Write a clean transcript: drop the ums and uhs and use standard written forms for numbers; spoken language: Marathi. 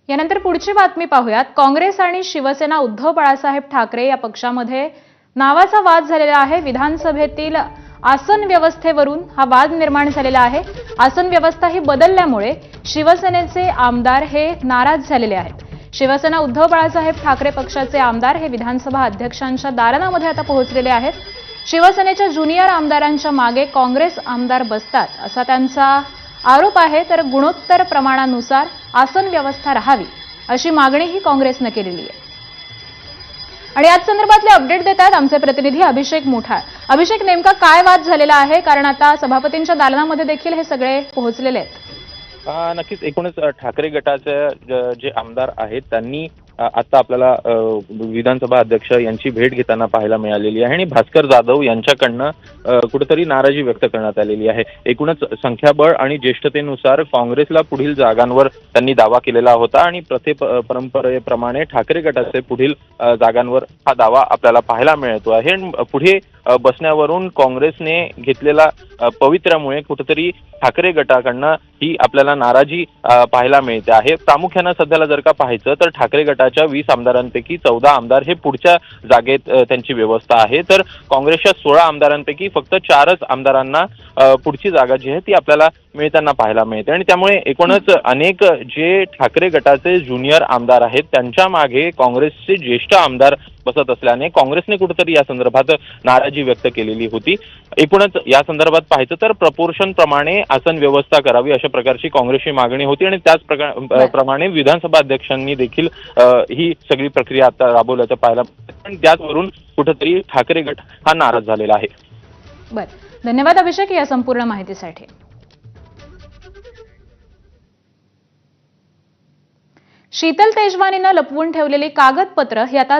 यानंतर पुढची बातमी पाहूयात। काँग्रेस आणि शिवसेना उद्धव बाळासाहेब ठाकरे या पक्षामध्ये नावाचा वाद झालेला आहे। विधानसभेतील आसन व्यवस्थेवरून हा वाद निर्माण झालेला आहे। आसन व्यवस्था ही बदलल्यामुळे शिवसेनेचे आमदार हे नाराज झालेले आहेत। शिवसेना उद्धव बाळासाहेब ठाकरे पक्षाचे आमदार हे विधानसभा अध्यक्षांच्या दालनामध्ये आता पोहोचलेले आहेत। शिवसेनेच्या ज्युनियर आमदारांच्या मागे काँग्रेस आमदार बसतात असा त्यांचा आरोप आहे। तर गुणोत्तर प्रमाणानुसार आसन व्यवस्था राहावी अशी मागणीही काँग्रेसने केलेली आहे। आणि याच संदर्भातले अपडेट देतात आमचे प्रतिनिधी अभिषेक मोठाळ। अभिषेक, नेमका काय वाद झालेला आहे? कारण आता सभापतींच्या दालनामध्ये देखील हे सगळे पोहोचलेले आहेत। नक्कीच एकूणच ठाकरे गटाचे जे आमदार आहेत त्यांनी आता आपल्याला विधानसभा अध्यक्ष यांची भेट घेताना पाहायला मिळालेली आहे आणि भास्कर जाधव यांच्याकडनं कुठेतरी नाराजी व्यक्त करण्यात आलेली आहे। एकूणच संख्याबळ आणि ज्येष्ठतेनुसार काँग्रेसला पुढील जागांवर त्यांनी दावा केलेला होता आणि परंपरेप्रमाणे ठाकरे गटाचे पुढील जागांवर हा दावा आपल्याला पाहायला मिळतो आहे। पुढे बसण्यावरून काँग्रेसने घेतलेला पवित्र्यामुळे कुठेतरी ठाकरे गटाकडनं ही आपल्याला नाराजी पाहायला मिळते आहे। प्रामुख्यानं सध्याला जर का पाहायचं तर ठाकरे गटाच्या 20 आमदारांपैकी 14 आमदार हे पुढच्या जागेत त्यांची व्यवस्था आहे, तर काँग्रेसच्या 16 आमदारांपैकी फक्त 4च आमदारांना पुढची जागा जी आहे ती आपल्याला मिळताना पाहायला मिळते। आणि त्यामुळे एकूणच अनेक जे ठाकरे गटाचे ज्युनियर आमदार आहेत त्यांच्या मागे काँग्रेसचे ज्येष्ठ आमदार बसत असल्याने काँग्रेसने कुठेतरी या संदर्भात नाराजी व्यक्त केलेली होती। एकूणच या संदर्भात पाहायचं तर प्रपोर्शन प्रमाणे आसन व्यवस्था करावी अशा प्रकारची काँग्रेसची मागणी होती आणि त्याच प्रमाणे विधानसभा अध्यक्षांनी देखील ही सगळी प्रक्रिया आता राबवल्याचं पाहायला आणि त्याचवरून कुठेतरी ठाकरे गट हा नाराज झालेला आहे। बरं, धन्यवाद अभिषेक या संपूर्ण माहितीसाठी। शीतल तेजवानीनं लपवून ठेवलेली कागदपत्र ही आता